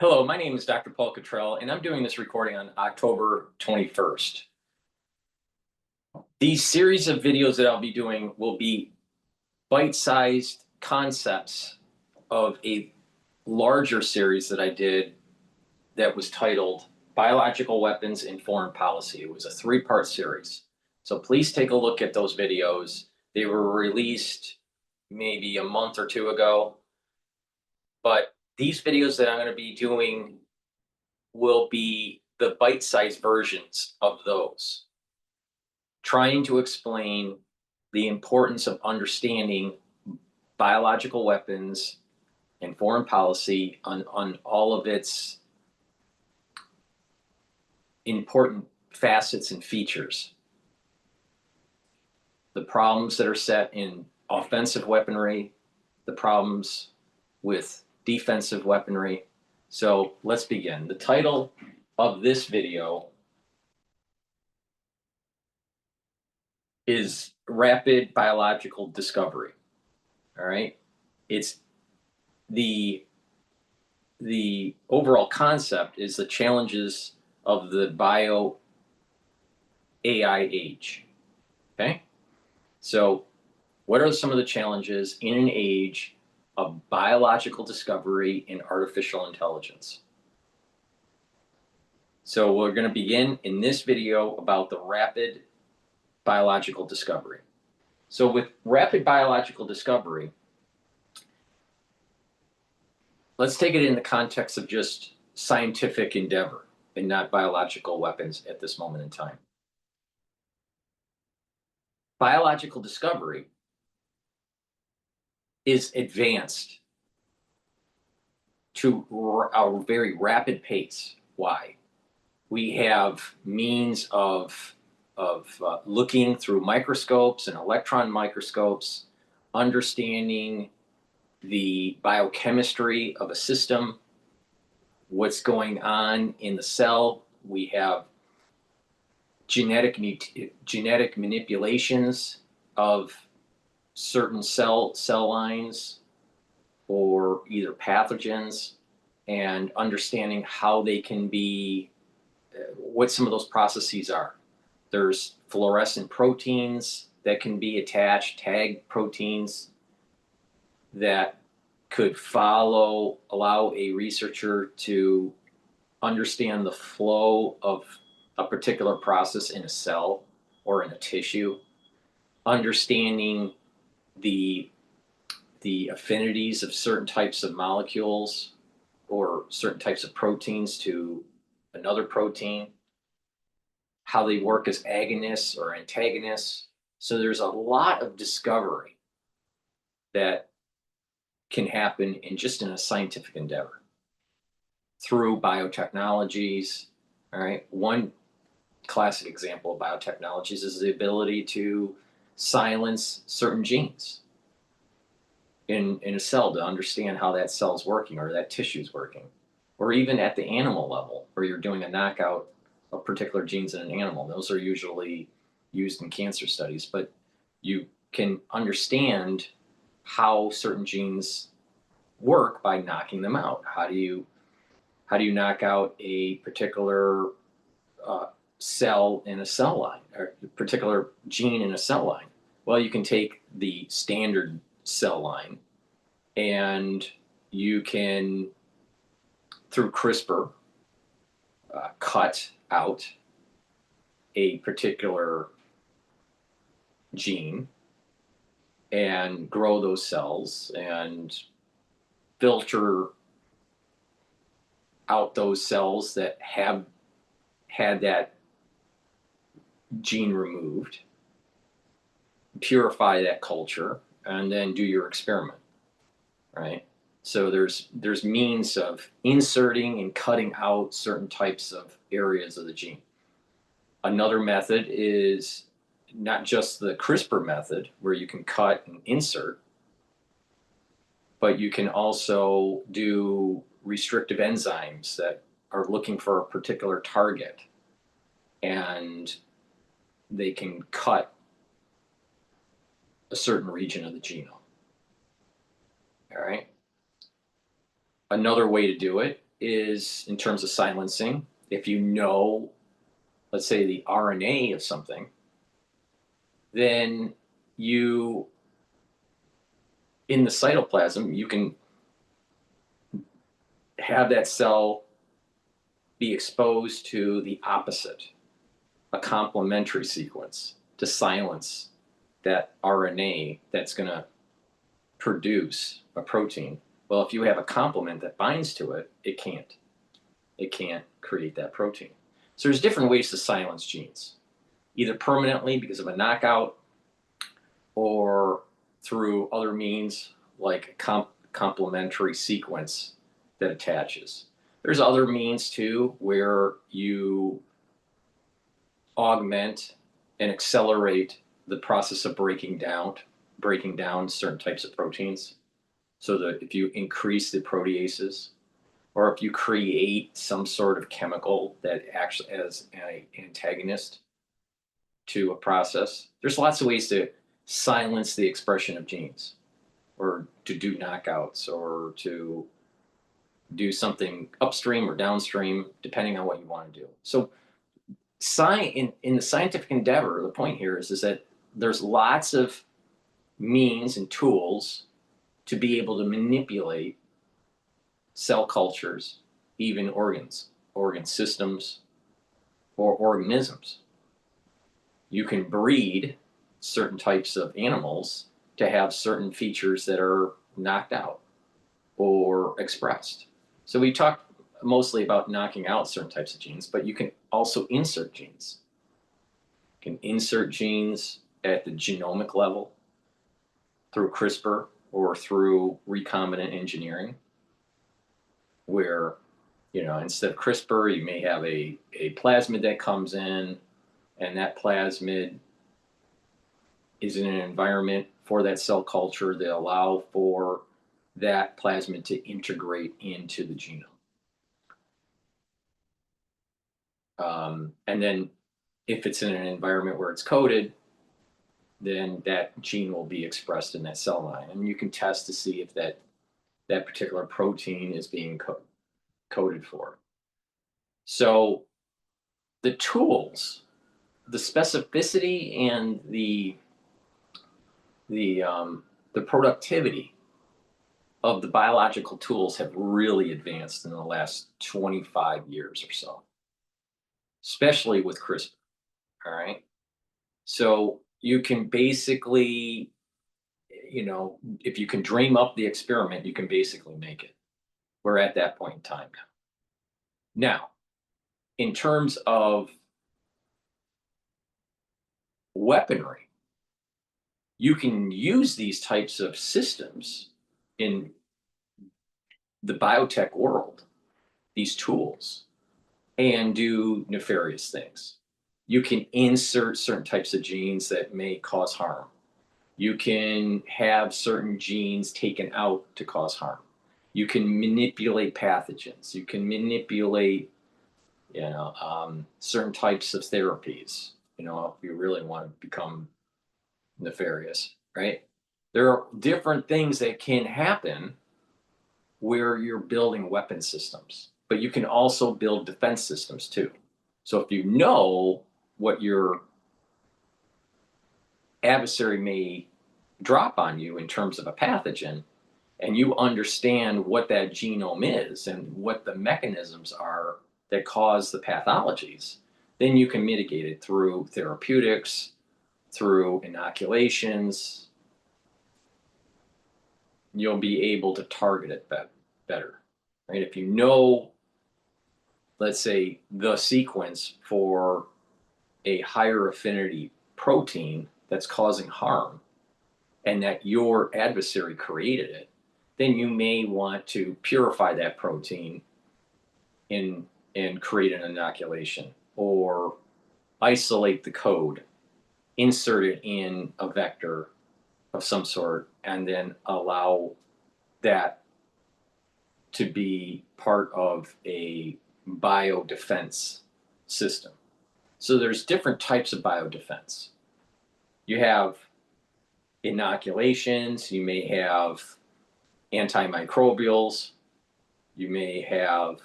Hello, my name is Dr. Paul Cottrell, and I'm doing this recording on October 21st. These series of videos that I'll be doing will be bite-sized concepts of a larger series that I did that was titled Biological Weapons in Foreign Policy. It was a three-part series. So please take a look at those videos. They were released maybe a month or two ago, but these videos that I'm going to be doing will be the bite-sized versions of those, trying to explain the importance of understanding biological weapons and foreign policy on all of its important facets and features. The problems that are set in offensive weaponry, the problems with defensive weaponry. So let's begin. The title of this video is Rapid Biological Discovery. All right. It's the overall concept is the challenges of the bio AI age. Okay. So what are some of the challenges in an age of biological discovery in artificial intelligence? So we're going to begin in this video about the rapid biological discovery. So with rapid biological discovery, let's take it in the context of just scientific endeavor and not biological weapons at this moment in time. Biological discovery is advanced to a very rapid pace. Why? We have means of looking through microscopes and electron microscopes, understanding the biochemistry of a system, what's going on in the cell. We have genetic manipulations of certain cell lines or either pathogens, and understanding how they can be, what some of those processes are. There's fluorescent proteins that can be attached, tag proteins that could allow a researcher to understand the flow of a particular process in a cell or in a tissue, understanding the affinities of certain types of molecules or certain types of proteins to another protein, how they work as agonists or antagonists. So there's a lot of discovery that can happen in a scientific endeavor through biotechnologies. All right. One classic example of biotechnologies is the ability to silence certain genes in a cell to understand how that cell's working or that tissue's working, or even at the animal level where you're doing a knockout of particular genes in an animal. Those are usually used in cancer studies, but you can understand how certain genes work by knocking them out. How do you knock out a particular cell in a cell line, or a particular gene in a cell line? Well, you can take the standard cell line and you can, through CRISPR, cut out a particular gene and grow those cells and filter out those cells that have had that gene removed, purify that culture, and then do your experiment, right? So there's means of inserting and cutting out certain types of areas of the gene. Another method is not just the CRISPR method where you can cut and insert, but you can also do restrictive enzymes that are looking for a particular target, and they can cut a certain region of the genome. All right. Another way to do it is in terms of silencing. If you know, let's say, the RNA of something, then you, in the cytoplasm, you can have that cell be exposed to the opposite, a complementary sequence, to silence that RNA that's going to produce a protein. Well, if you have a complement that binds to it, it can't. It can't create that protein. So there's different ways to silence genes, either permanently because of a knockout, or through other means like a complementary sequence that attaches. There's other means too where you augment and accelerate the process of breaking down certain types of proteins. So that if you increase the proteases, or if you create some sort of chemical that acts as an antagonist to a process, there's lots of ways to silence the expression of genes, or to do knockouts, or to do something upstream or downstream, depending on what you want to do. So in the scientific endeavor, the point here is that there's lots of means and tools to be able to manipulate cell cultures, even organs, organ systems, or organisms. You can breed certain types of animals to have certain features that are knocked out or expressed. So we talked mostly about knocking out certain types of genes, but you can also insert genes. You can insert genes at the genomic level through CRISPR or through recombinant engineering, where, instead of CRISPR, you may have a plasmid that comes in, and that plasmid is in an environment for that cell culture that allow for that plasmid to integrate into the genome. And then if it's in an environment where it's coded, then that gene will be expressed in that cell line. And you can test to see if that particular protein is being coded for. So the tools, the specificity, and the productivity of the biological tools have really advanced in the last 25 years or so, especially with CRISPR. All right. So you can basically, if you can dream up the experiment, you can basically make it. We're at that point in time now. Now, in terms of weaponry, you can use these types of systems in the biotech world, these tools, and do nefarious things. You can insert certain types of genes that may cause harm. You can have certain genes taken out to cause harm. You can manipulate pathogens. You can manipulate, certain types of therapies, if you really want to become nefarious, right? There are different things that can happen where you're building weapon systems, but you can also build defense systems too. So if you know what your adversary may drop on you in terms of a pathogen, and you understand what that genome is and what the mechanisms are that cause the pathologies, then you can mitigate it through therapeutics, through inoculations. You'll be able to target it better, right? If you know, let's say, the sequence for a higher affinity protein that's causing harm, and that your adversary created it, then you may want to purify that protein and create an inoculation, or isolate the code, insert it in a vector of some sort, and then allow that to be part of a biodefense system. So there's different types of biodefense. You have inoculations, you may have antimicrobials, you may have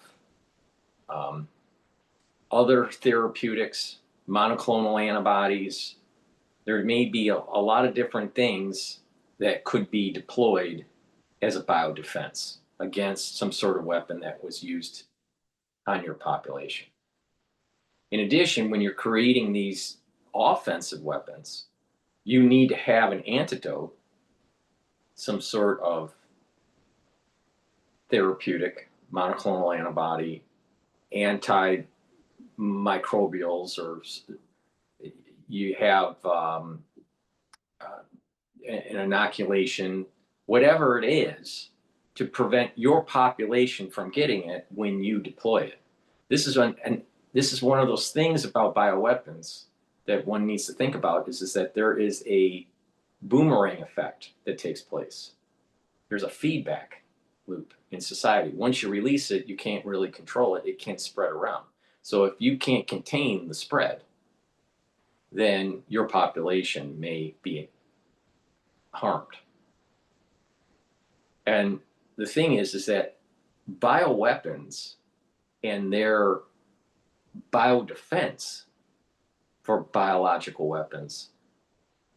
Other therapeutics, monoclonal antibodies. There may be a lot of different things that could be deployed as a biodefense against some sort of weapon that was used on your population. In addition, when you're creating these offensive weapons, you need to have an antidote, some sort of therapeutic, monoclonal antibody, antimicrobials, or you have an inoculation, whatever it is, to prevent your population from getting it when you deploy it. This is one of those things about bioweapons that one needs to think about is that there is a boomerang effect that takes place. There's a feedback loop in society. Once you release it, you can't really control it. It can't spread around. So if you can't contain the spread, then your population may be harmed. And the thing is that bioweapons and their biodefense for biological weapons,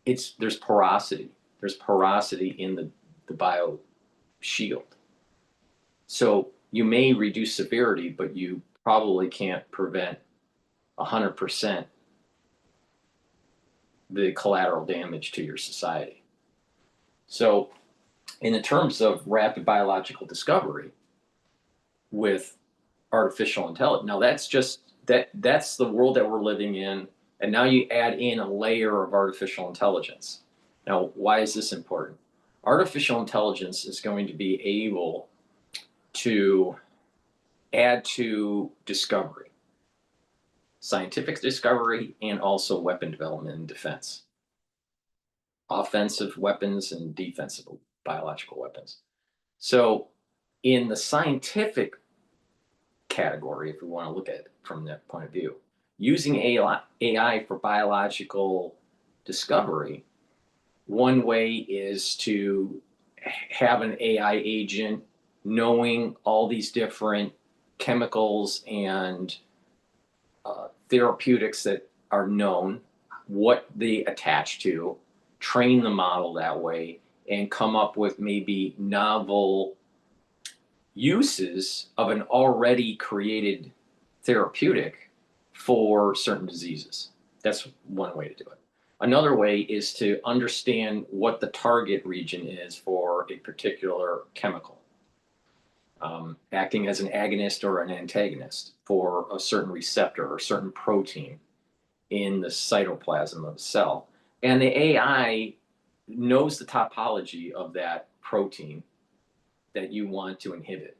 there's porosity. There's porosity in the bio shield. So you may reduce severity, but you probably can't prevent 100% the collateral damage to your society. So in the terms of rapid biological discovery with artificial intelligence, now that's the world that we're living in. And now you add in a layer of artificial intelligence. Now, why is this important? Artificial intelligence is going to be able to add to discovery, scientific discovery, and also weapon development and defense, offensive weapons and defensive biological weapons. So in the scientific category, if we want to look at it from that point of view, using AI for biological discovery, one way is to have an AI agent knowing all these different chemicals and therapeutics that are known, what they attach to, train the model that way, and come up with maybe novel uses of an already created therapeutic for certain diseases. That's one way to do it. Another way is to understand what the target region is for a particular chemical, acting as an agonist or an antagonist for a certain receptor or certain protein in the cytoplasm of a cell. And the AI knows the topology of that protein that you want to inhibit.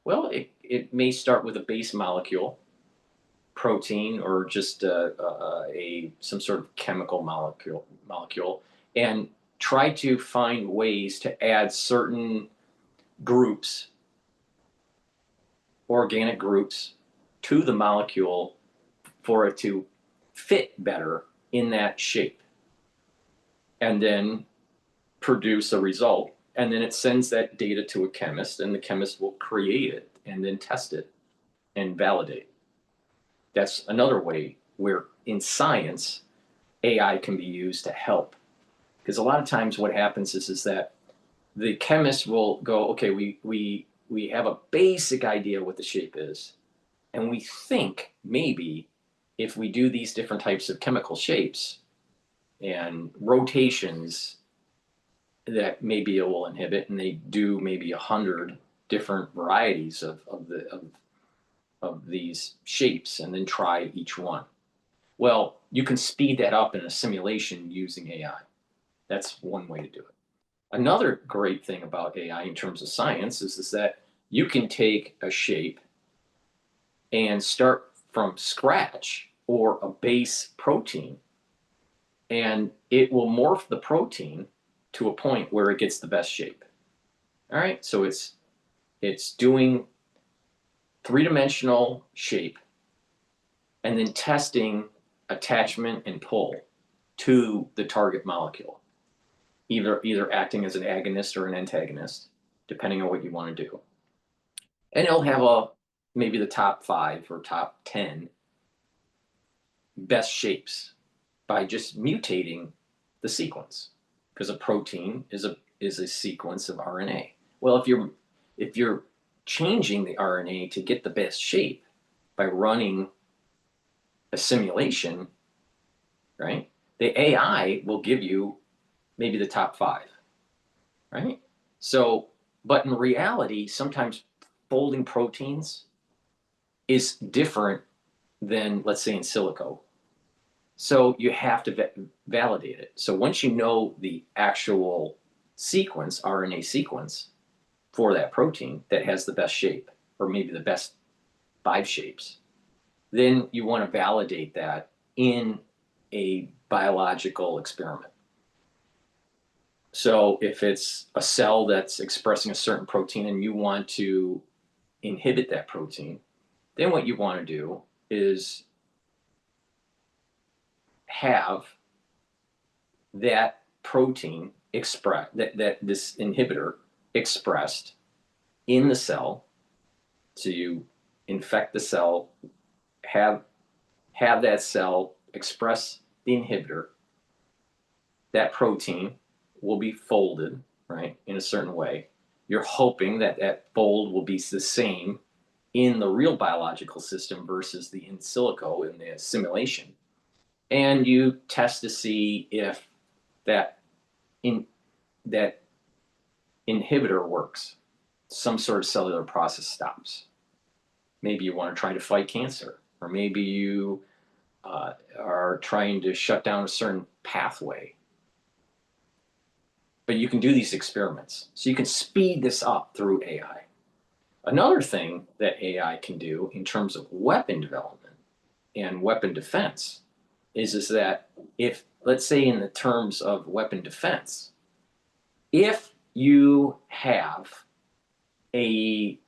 Well, it may start with a base molecule, protein, or just some sort of chemical molecule, and try to find ways to add certain groups, organic groups, to the molecule for it to fit better in that shape, and then produce a result. And then it sends that data to a chemist, and the chemist will create it and then test it and validate. That's another way where in science, AI can be used to help. Because a lot of times what happens is that the chemist will go, okay, we have a basic idea what the shape is. And we think maybe if we do these different types of chemical shapes and rotations, that maybe it will inhibit, and they do maybe 100 different varieties of these shapes and then try each one. Well, you can speed that up in a simulation using AI. That's one way to do it. Another great thing about AI in terms of science is that you can take a shape and start from scratch or a base protein, and it will morph the protein to a point where it gets the best shape. All right, so it's doing three-dimensional shape and then testing attachment and pull to the target molecule, either acting as an agonist or an antagonist, depending on what you want to do. And it'll have maybe the top 5 or top 10 best shapes by just mutating the sequence, because a protein is a sequence of RNA. Well, if you're changing the RNA to get the best shape by running a simulation, right? The AI will give you maybe the top 5, right? So, but in reality, sometimes folding proteins is different than, let's say, in silico. So you have to validate it. So once you know the actual sequence, RNA sequence for that protein that has the best shape, or maybe the best 5 shapes, then you want to validate that in a biological experiment. So if it's a cell that's expressing a certain protein and you want to inhibit that protein, then what you want to do is have that protein express that this inhibitor expressed in the cell. So you infect the cell, have that cell express the inhibitor. That protein will be folded, right, in a certain way. You're hoping that that fold will be the same in the real biological system versus the in silico in the simulation. And you test to see if that inhibitor works. Some sort of cellular process stops. Maybe you want to try to fight cancer, or maybe you are trying to shut down a certain pathway. But you can do these experiments. So you can speed this up through AI. Another thing that AI can do in terms of weapon development and weapon defense is that if, let's say in the terms of weapon defense, if you have a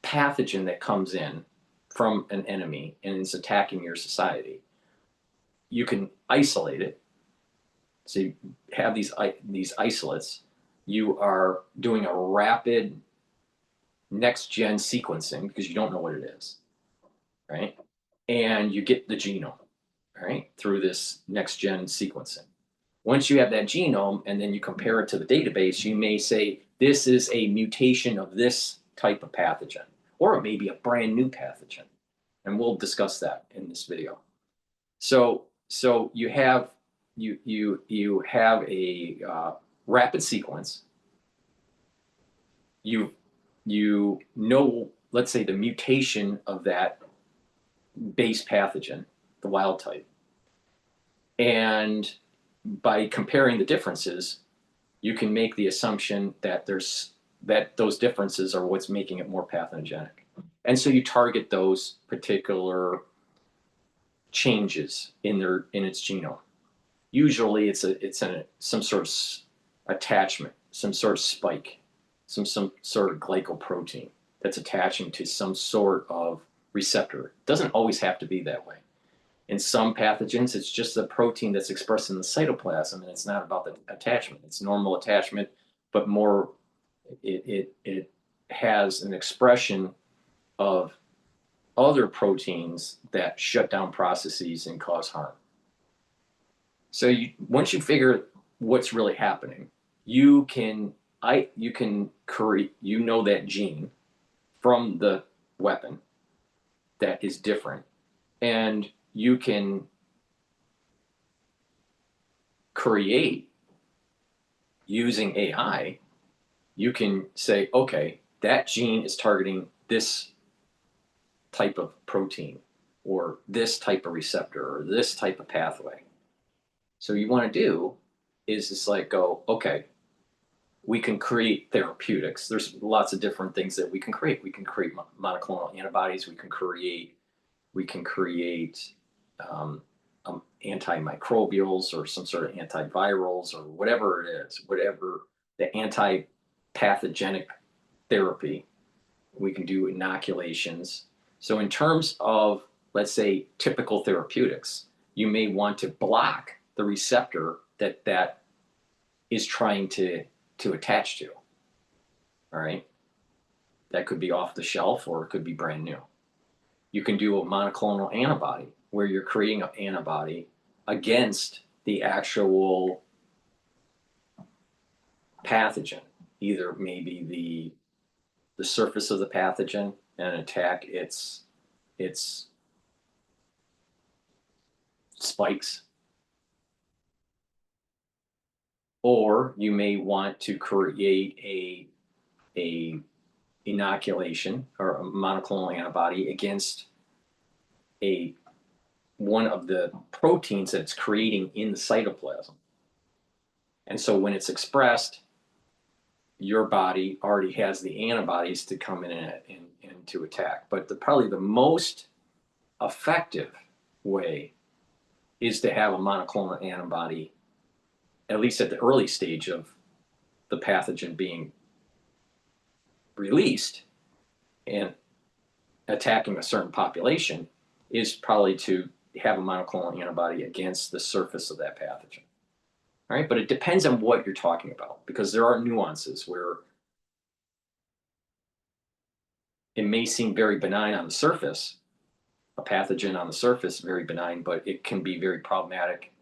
pathogen that comes in from an enemy and is attacking your society, you can isolate it. So you have these isolates. You are doing a rapid next-gen sequencing because you don't know what it is, right? And you get the genome, right, through this next-gen sequencing. Once you have that genome and then you compare it to the database, you may say, this is a mutation of this type of pathogen, or it may be a brand new pathogen. And we'll discuss that in this video. So you have a rapid sequence. You know, let's say, the mutation of that base pathogen, the wild type. And by comparing the differences, you can make the assumption that those differences are what's making it more pathogenic. And so you target those particular changes in its genome. Usually it's some sort of attachment, some sort of spike, some sort of glycoprotein that's attaching to some sort of receptor. It doesn't always have to be that way. In some pathogens, it's just a protein that's expressed in the cytoplasm, and it's not about the attachment. It's normal attachment, but more it has an expression of other proteins that shut down processes and cause harm. So once you figure what's really happening, you can create, that gene from the weapon that is different, and you can create, using AI, you can say, okay, that gene is targeting this type of protein, or this type of receptor, or this type of pathway. So you want to do is just like go, okay, we can create therapeutics. There's lots of different things that we can create. We can create monoclonal antibodies. We can create antimicrobials or some sort of antivirals or whatever it is, whatever the anti-pathogenic therapy. We can do inoculations. So in terms of, let's say, typical therapeutics, you may want to block the receptor that is trying to attach to. All right. That could be off the shelf, or it could be brand new. You can do a monoclonal antibody where you're creating an antibody against the actual pathogen, either maybe the surface of the pathogen and attack its spikes, or you may want to create a inoculation or a monoclonal antibody against one of the proteins that it's creating in the cytoplasm. And so when it's expressed, your body already has the antibodies to come in and to attack. But probably the most effective way is to have a monoclonal antibody, at least at the early stage of the pathogen being released and attacking a certain population, is probably to have a monoclonal antibody against the surface of that pathogen. All right, but it depends on what you're talking about, because there are nuances where it may seem very benign on the surface, a pathogen on the surface, very benign, but it can be very problematic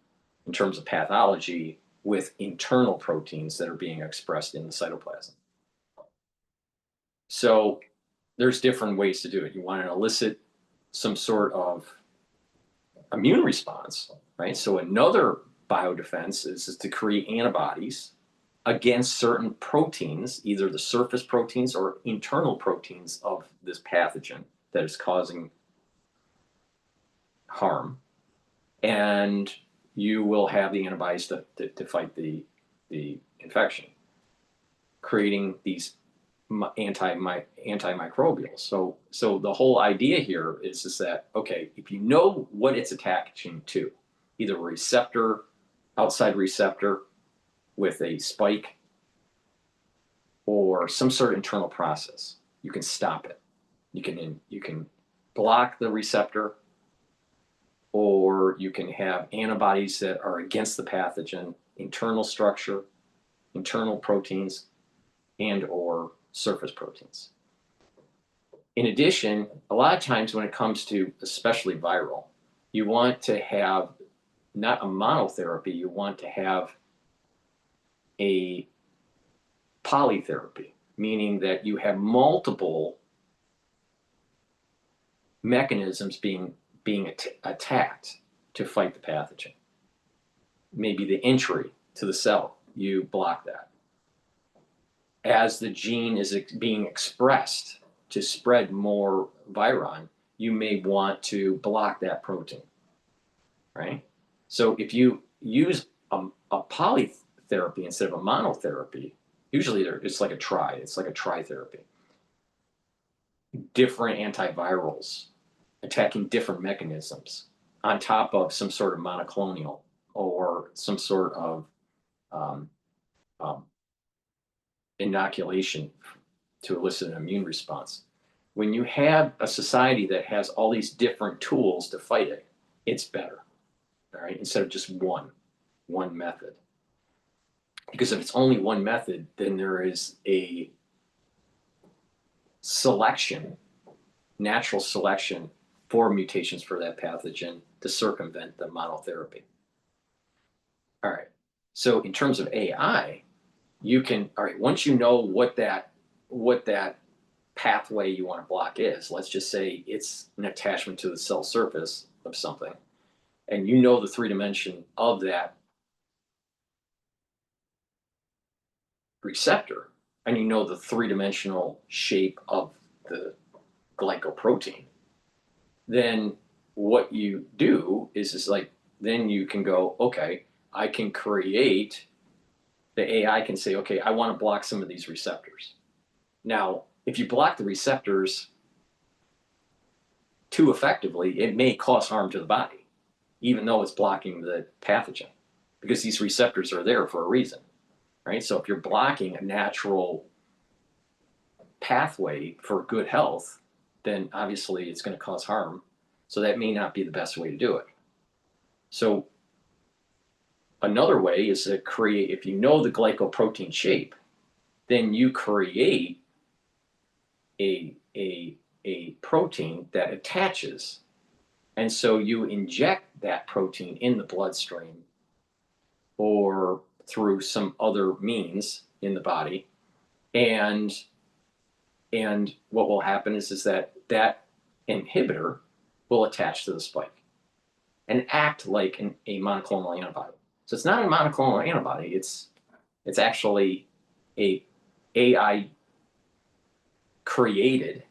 in terms of pathology with internal proteins that are being expressed in the cytoplasm. So there's different ways to do it. You want to elicit some sort of immune response, right? So another biodefense is to create antibodies against certain proteins, either the surface proteins or internal proteins of this pathogen that is causing harm. And you will have the antibodies to fight the infection, creating these antimicrobials. So the whole idea here is that, okay, if you know what it's attaching to, either a receptor, outside receptor with a spike, or some sort of internal process, you can stop it. You can block the receptor, or you can have antibodies that are against the pathogen, internal structure, internal proteins, and or surface proteins. In addition, a lot of times when it comes to especially viral, you want to have not a monotherapy, you want to have a polytherapy, meaning that you have multiple mechanisms being attacked to fight the pathogen. Maybe the entry to the cell, you block that. As the gene is being expressed to spread more viron, you may want to block that protein, right? So if you use a polytherapy instead of a monotherapy, usually it's like a tri-therapy. Different antivirals attacking different mechanisms on top of some sort of monoclonal or some sort of inoculation to elicit an immune response. When you have a society that has all these different tools to fight it, it's better, all right, instead of just one method. Because if it's only one method, then there is a selection, natural selection for mutations for that pathogen to circumvent the monotherapy. All right, so in terms of AI, you can, all right, once you know what that pathway you want to block is, let's just say it's an attachment to the cell surface of something, and you know the 3D of that receptor, and you know the 3D shape of the glycoprotein, then what you do is like, then you can go, okay, I can create, the AI can say, okay, I want to block some of these receptors. Now, if you block the receptors too effectively, it may cause harm to the body, even though it's blocking the pathogen, because these receptors are there for a reason, right? So if you're blocking a natural pathway for good health, then obviously it's going to cause harm. So that may not be the best way to do it. So another way is to create, if you know the glycoprotein shape, then you create a a protein that attaches. And so you inject that protein in the bloodstream or through some other means in the body. And what will happen is that that inhibitor will attach to the spike and act like a monoclonal antibody. So it's not a monoclonal antibody. It's actually a AI created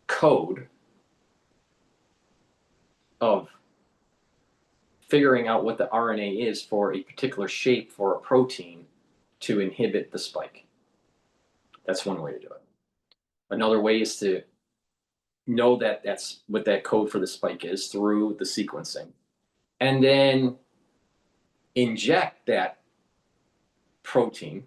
code of figuring out what the RNA is for a particular shape for a protein to inhibit the spike. That's one way to do it. Another way is to know that that's what that code for the spike is through the sequencing, and then inject that protein,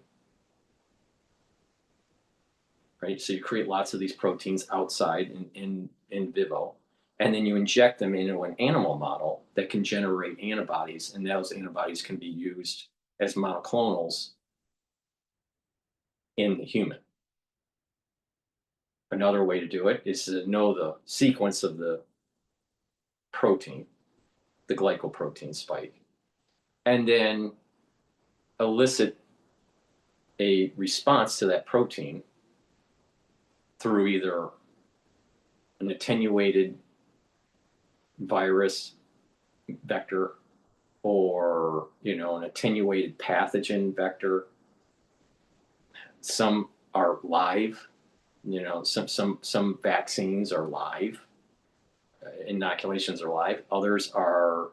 right? So you create lots of these proteins outside in vivo, and then you inject them into an animal model that can generate antibodies, and those antibodies can be used as monoclonals in the human. Another way to do it is to know the sequence of the protein, the glycoprotein spike, and then elicit a response to that protein through either an attenuated virus vector or an attenuated pathogen vector. Some are live. Some vaccines are live, inoculations are live. Others are,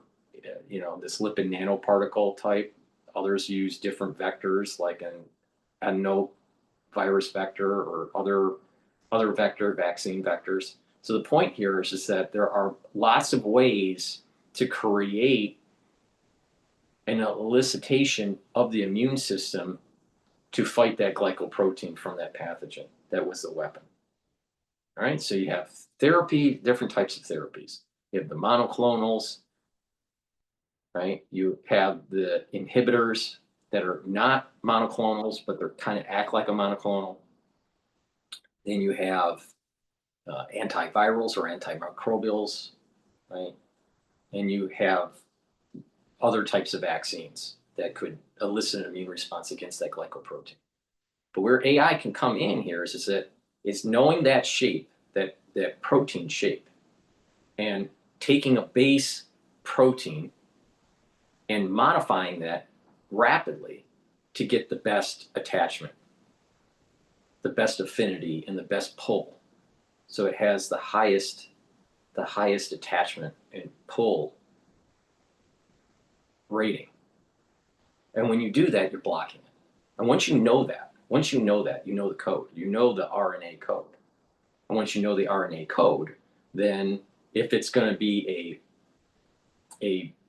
this lipid nanoparticle type. Others use different vectors, like an adenovirus vector or other vaccine vectors. So the point here is just that there are lots of ways to create an elicitation of the immune system to fight that glycoprotein from that pathogen that was the weapon. All right, so you have therapy, different types of therapies. You have the monoclonals, right? You have the inhibitors that are not monoclonals, but they're kind of act like a monoclonal. Then you have antivirals or antimicrobials, right? And you have other types of vaccines that could elicit an immune response against that glycoprotein. But where AI can come in here is knowing that shape, that protein shape, and taking a base protein and modifying that rapidly to get the best attachment, the best affinity, and the best pull. So it has the highest attachment and pull rating. And when you do that, you're blocking it. And once you know that, you know the code, you know the RNA code. And once you know the RNA code, then if it's going to be a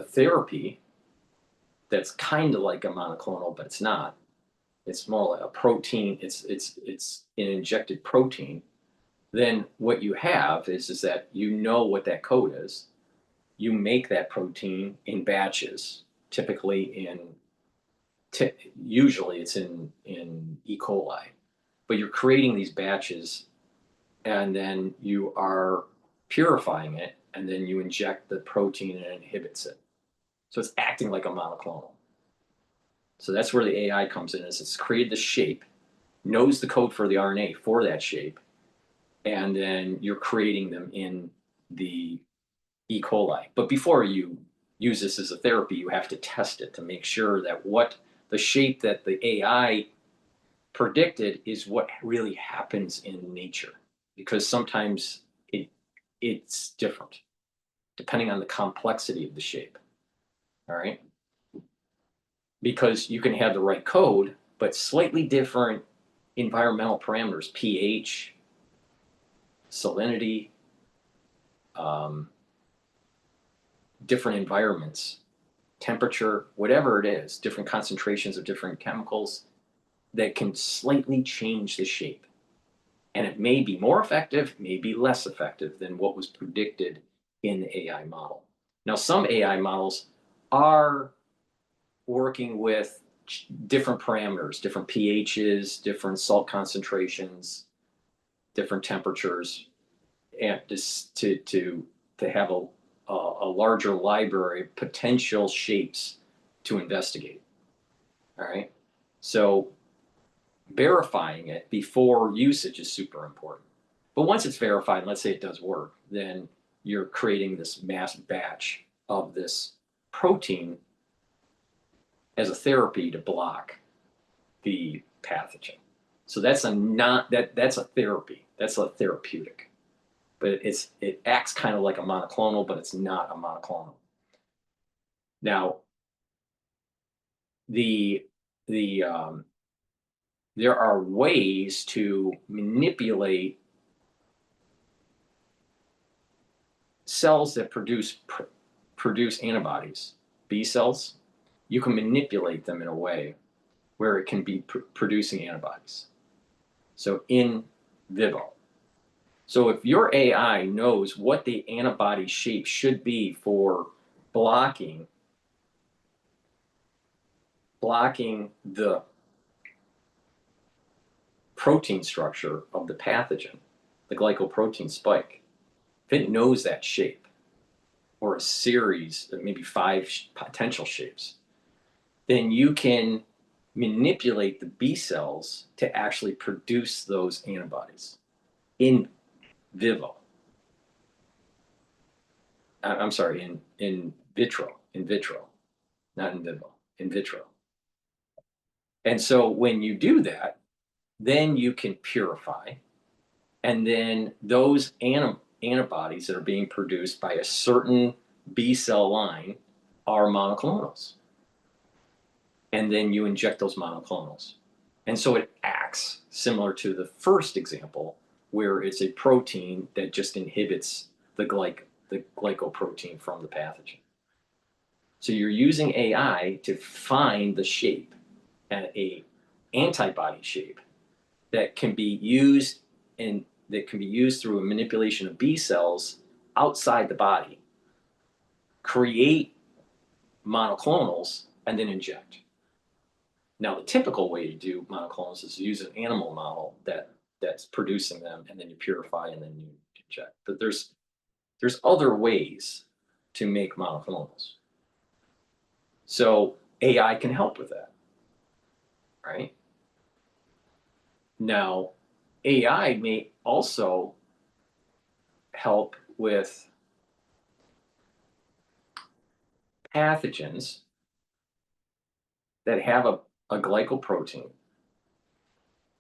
therapy that's kind of like a monoclonal, but it's not. It's more like a protein. It's an injected protein. Then what you have is that you know what that code is. You make that protein in batches, typically usually it's in E. coli, but you're creating these batches, and then you are purifying it, and then you inject the protein and it inhibits it. So it's acting like a monoclonal. So that's where the AI comes in, is it's created the shape, knows the code for the RNA for that shape, and then you're creating them in the E. coli. But before you use this as a therapy, you have to test it to make sure that what the shape that the AI predicted is what really happens in nature, because sometimes it's different depending on the complexity of the shape. All right, because you can have the right code but slightly different environmental parameters, pH, salinity, different environments, temperature, whatever it is, different concentrations of different chemicals that can slightly change the shape. And it may be more effective, may be less effective than what was predicted in the AI model. Now, some AI models are working with different parameters, different pHs, different salt concentrations, different temperatures, and just to have a larger library of potential shapes to investigate. All right. So verifying it before usage is super important. But once it's verified, let's say it does work, then you're creating this mass batch of this protein as a therapy to block the pathogen. So that's that's a therapy. That's a therapeutic. But it acts kind of like a monoclonal, but it's not a monoclonal. Now, there are ways to manipulate cells that produce antibodies, B cells. You can manipulate them in a way where it can be producing antibodies. So in vivo. So if your AI knows what the antibody shape should be for blocking the protein structure of the pathogen, the glycoprotein spike, if it knows that shape, or a series of maybe 5 potential shapes, then you can manipulate the B cells to actually produce those antibodies in vivo. I'm sorry, in vitro, not in vivo, in vitro. And so when you do that, then you can purify, and then those antibodies that are being produced by a certain B cell line are monoclonals. And then you inject those monoclonals. And so it acts similar to the first example, where it's a protein that just inhibits the glycoprotein from the pathogen. So you're using AI to find the shape, and a antibody shape that can be used through a manipulation of B cells outside the body, create monoclonals, and then inject. Now, the typical way to do monoclonals is to use an animal model that's producing them, and then you purify and then you inject. But there's other ways to make monoclonals. So AI can help with that, right? Now, AI may also help with pathogens that have a glycoprotein,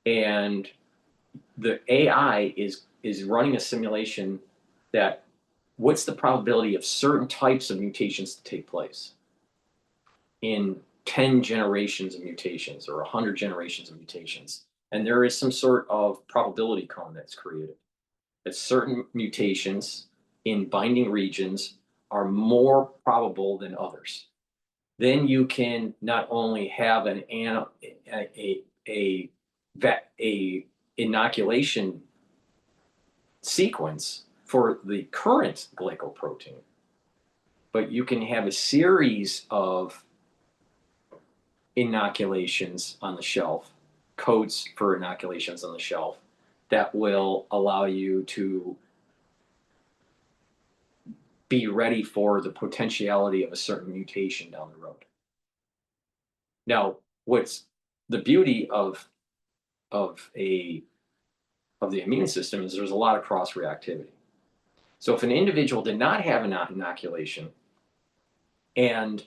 and the AI is running a simulation that what's the probability of certain types of mutations to take place in 10 generations of mutations or 100 generations of mutations. And there is some sort of probability cone that's created, that certain mutations in binding regions are more probable than others. Then you can not only have an inoculation sequence for the current glycoprotein, but you can have a series of inoculations on the shelf, codes for inoculations on the shelf, that will allow you to be ready for the potentiality of a certain mutation down the road. Now, what's the beauty of the immune system is there's a lot of cross-reactivity. So if an individual did not have an inoculation and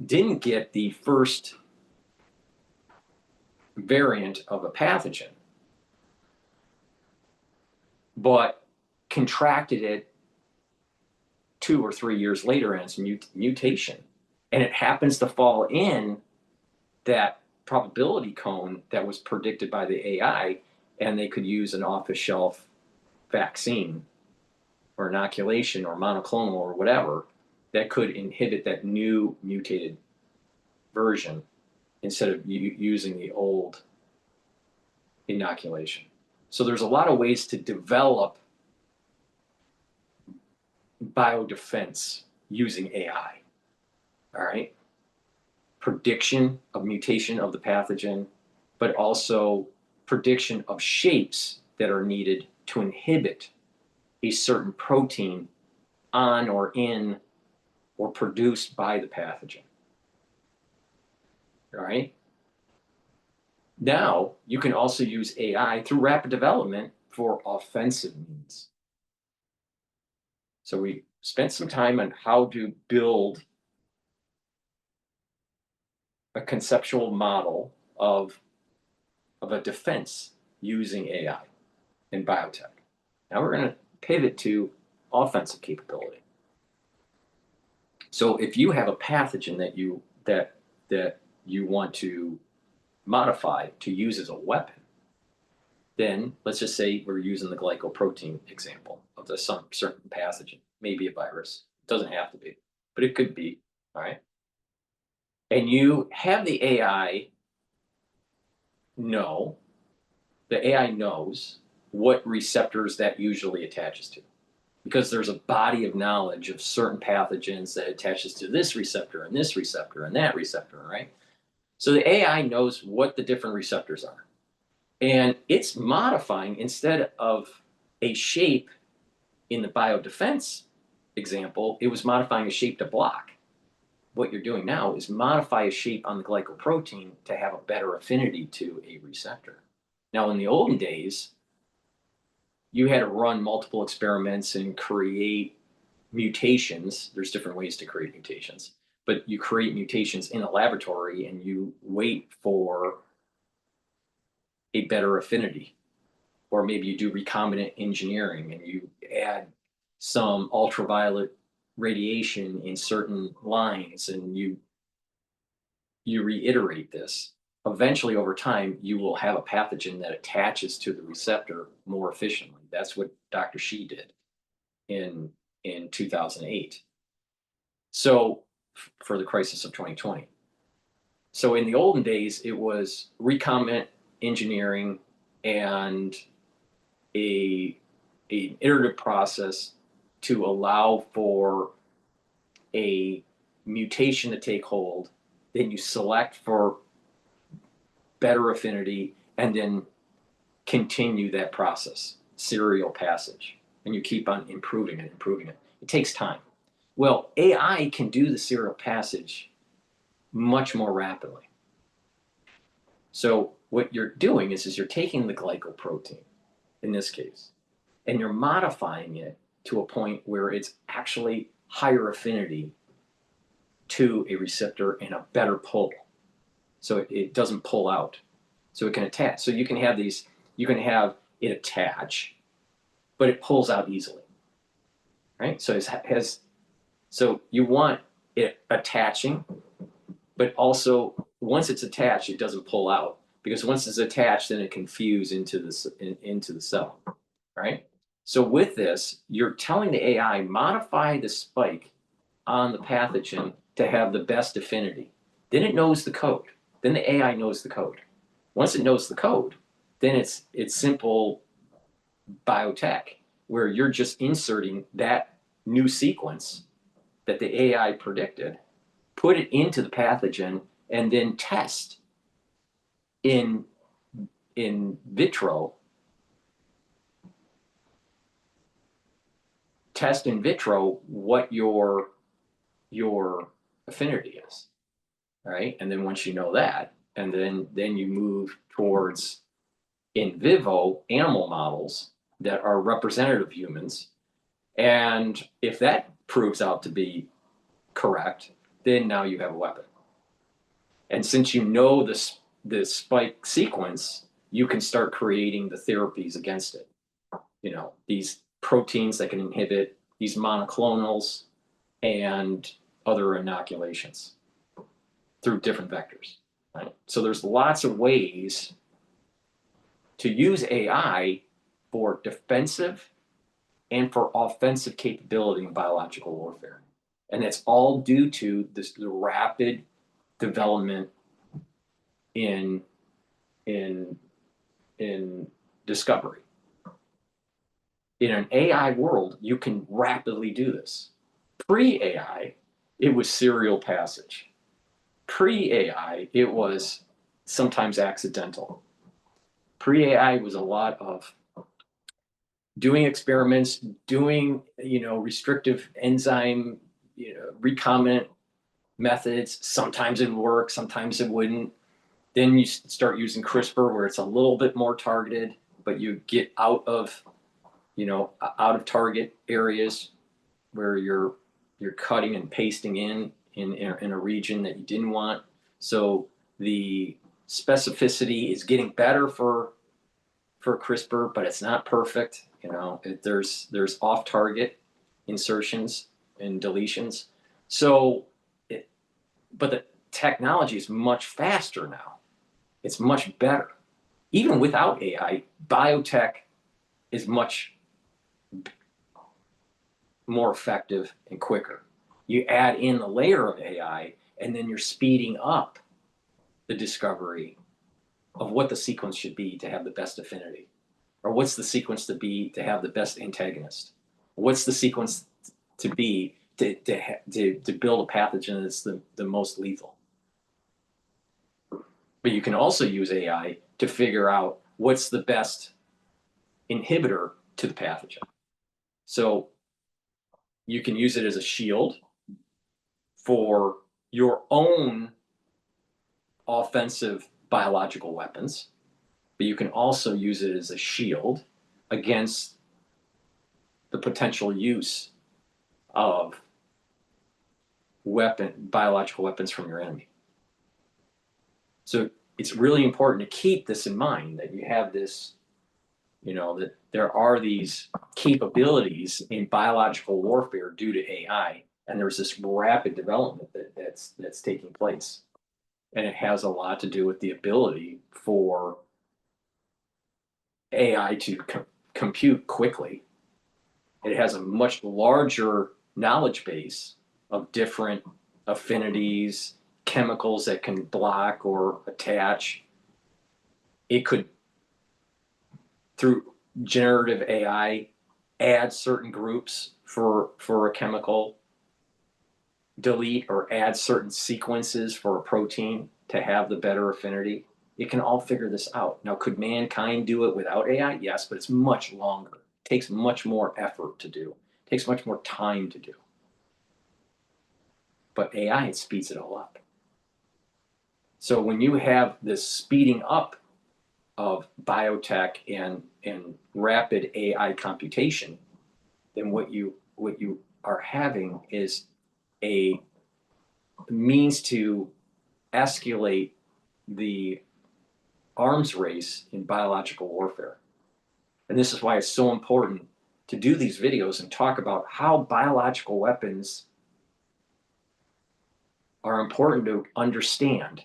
didn't get the first variant of a pathogen, but contracted it 2 or 3 years later and it's mutation, and it happens to fall in that probability cone that was predicted by the AI, and they could use an off-the-shelf vaccine or inoculation or monoclonal or whatever that could inhibit that new mutated version instead of using the old inoculation. So there's a lot of ways to develop biodefense using AI. All right. Prediction of mutation of the pathogen, but also prediction of shapes that are needed to inhibit a certain protein on or in or produced by the pathogen. All right? Now, you can also use AI through rapid development for offensive means. So we spent some time on how to build a conceptual model of a defense using AI in biotech. Now we're going to pivot to offensive capability. So if you have a pathogen that you want to modify to use as a weapon, then let's just say we're using the glycoprotein example of some certain pathogen, maybe a virus. It doesn't have to be, but it could be, all right? And you have the AI know, the AI knows what receptors that usually attaches to, because there's a body of knowledge of certain pathogens that attaches to this receptor and this receptor and that receptor, right? So the AI knows what the different receptors are. And it's modifying, instead of a shape in the biodefense example, it was modifying a shape to block. What you're doing now is modify a shape on the glycoprotein to have a better affinity to a receptor. Now, in the olden days, you had to run multiple experiments and create mutations. There's different ways to create mutations, but you create mutations in a laboratory and you wait for a better affinity. Or maybe you do recombinant engineering and you add some ultraviolet radiation in certain lines and you reiterate this. Eventually, over time, you will have a pathogen that attaches to the receptor more efficiently. That's what Dr. Shi did in 2008. So for the crisis of 2020. So in the olden days, it was recombinant engineering and an iterative process to allow for a mutation to take hold. Then you select for better affinity and then continue that process, serial passage. And you keep on improving it, improving it. It takes time. Well, AI can do the serial passage much more rapidly. So what you're doing is you're taking the glycoprotein, in this case, and you're modifying it to a point where it's actually higher affinity to a receptor and a better pull. So it doesn't pull out. So it can attach. So you can have these, you can have it attach, but it pulls out easily. Right? So so you want it attaching, but also once it's attached, it doesn't pull out. Because once it's attached, then it can fuse into the cell. Right? So with this, you're telling the AI, modify the spike on the pathogen to have the best affinity. Then it knows the code. Then the AI knows the code. Once it knows the code, then it's simple biotech, where you're just inserting that new sequence that the AI predicted, put it into the pathogen, and then test in vitro. Test in vitro what your affinity is, right? And then once you know that, and then you move towards in vivo animal models that are representative of humans. And if that proves out to be correct, then now you have a weapon. And since you know the spike sequence, you can start creating the therapies against it. You know, these proteins that can inhibit these monoclonals and other inoculations through different vectors. Right? So there's lots of ways to use AI for defensive and for offensive capability in biological warfare. And it's all due to the rapid development in discovery. In an AI world, you can rapidly do this. Pre-AI, it was serial passage. Pre-AI, it was sometimes accidental. Pre-AI was a lot of doing experiments, doing, restrictive enzyme, recombinant methods. Sometimes it would work, sometimes it wouldn't. Then you start using CRISPR where it's a little bit more targeted, but you get out of target areas where you're cutting and pasting in a region that you didn't want. So the specificity is getting better for CRISPR, but it's not perfect. There's off target insertions and deletions. So, but the technology is much faster now. It's much better. Even without AI, biotech is much more effective and quicker. You add in the layer of AI, and then you're speeding up the discovery of what the sequence should be to have the best affinity, or what's the sequence to be to have the best antagonist, what's the sequence to be to build a pathogen that's the most lethal. But you can also use AI to figure out what's the best inhibitor to the pathogen. So you can use it as a shield for your own offensive biological weapons, but you can also use it as a shield against the potential use of biological weapons from your enemy. So it's really important to keep this in mind, that you have this, that there are these capabilities in biological warfare due to AI, and there's this rapid development that's taking place. And it has a lot to do with the ability for AI to compute quickly. It has a much larger knowledge base of different affinities, chemicals that can block or attach. It could, through generative AI, add certain groups for a chemical, delete or add certain sequences for a protein to have the better affinity. It can all figure this out. Now, could mankind do it without AI? Yes, but it's much longer. It takes much more effort to do. It takes much more time to do. But AI, it speeds it all up. So when you have this speeding up of biotech and rapid AI computation, then what you are having is a means to escalate the arms race in biological warfare. And this is why it's so important to do these videos and talk about how biological weapons are important to understand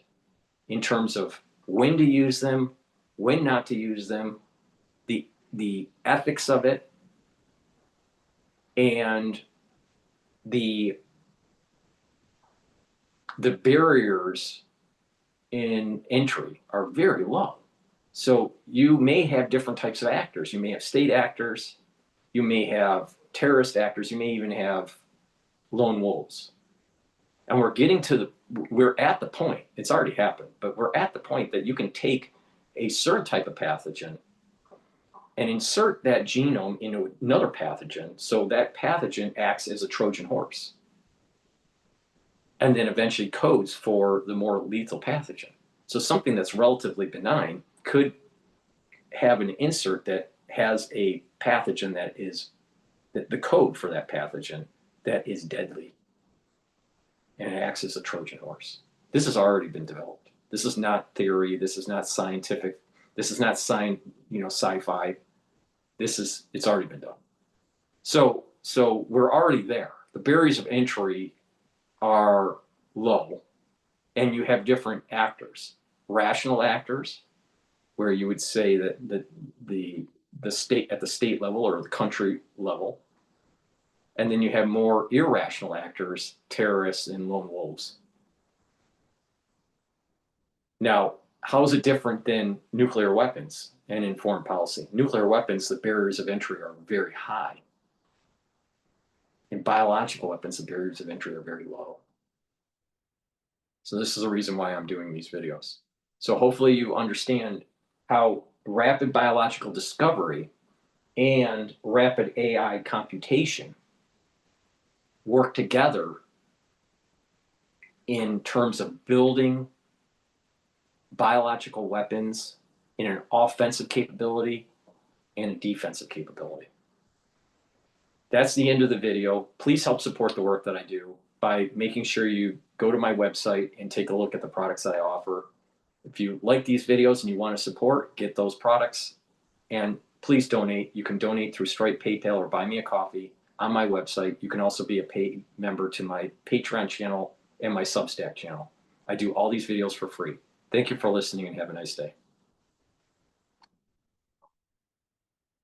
in terms of when to use them, when not to use them, the ethics of it, and the barriers in entry are very low. So you may have different types of actors. You may have state actors, you may have terrorist actors, you may even have lone wolves. And we're at the point, it's already happened, but we're at the point that you can take a certain type of pathogen and insert that genome into another pathogen, so that pathogen acts as a Trojan horse, and then eventually codes for the more lethal pathogen. So something that's relatively benign could have an insert that has a pathogen that is the code for that pathogen that is deadly, and it acts as a Trojan horse. This has already been developed. This is not theory. This is not scientific. This is not sci-fi. It's already been done. So we're already there. The barriers of entry are low, and you have different actors. Rational actors, where you would say that the state, at the state level or the country level, and then you have more irrational actors, terrorists and lone wolves. Now, how is it different than nuclear weapons and in foreign policy? Nuclear weapons, the barriers of entry are very high. In biological weapons, the barriers of entry are very low. So this is the reason why I'm doing these videos. So hopefully you understand how rapid biological discovery and rapid AI computation work together in terms of building biological weapons in an offensive capability and a defensive capability. That's the end of the video. Please help support the work that I do by making sure you go to my website and take a look at the products that I offer. If you like these videos and you want to support, get those products. And please donate. You can donate through Stripe, PayPal, or buy me a coffee on my website. You can also be a paid member to my Patreon channel and my Substack channel. I do all these videos for free. Thank you for listening and have a nice day.